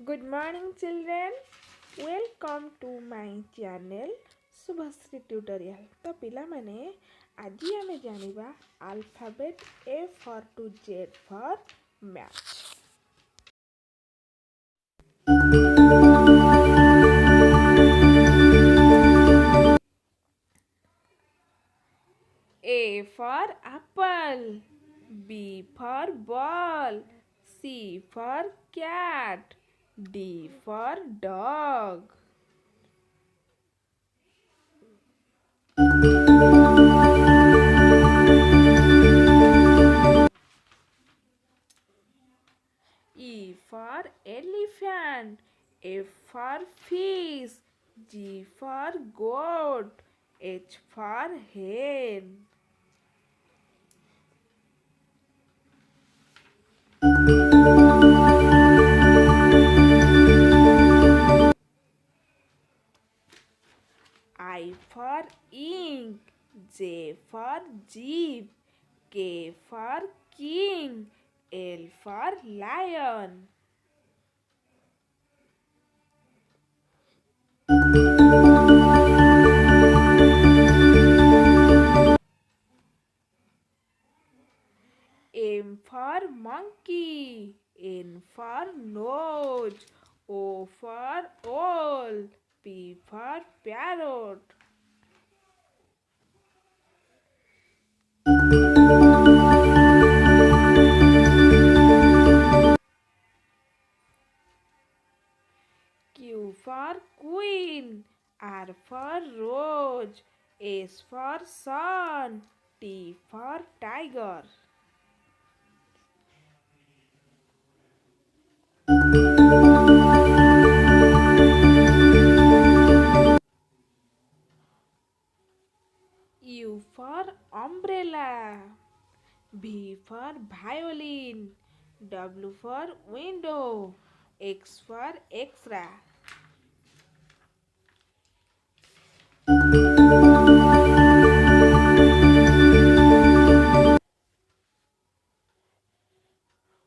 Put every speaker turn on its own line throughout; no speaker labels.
Good morning children. Welcome to my channel Subhasri Tutorial. तो पिलामाने आजी आमे जानिबा alphabet A for to Z for match. A for apple, B for ball, C for cat, D for dog. E for elephant, F for fish, G for goat, H for hen. I for ink, J for jeep, K for king, L for lion. M for monkey, N for nose, O for owl, P for parrot. Q for queen, R for rose, S for sun, T for tiger. U for umbrella, V for violin, W for window, X for X-ray.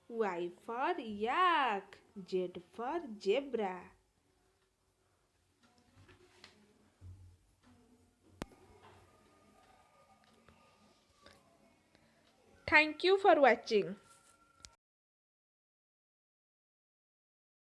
Y for yak, Z for zebra. Thank you for watching.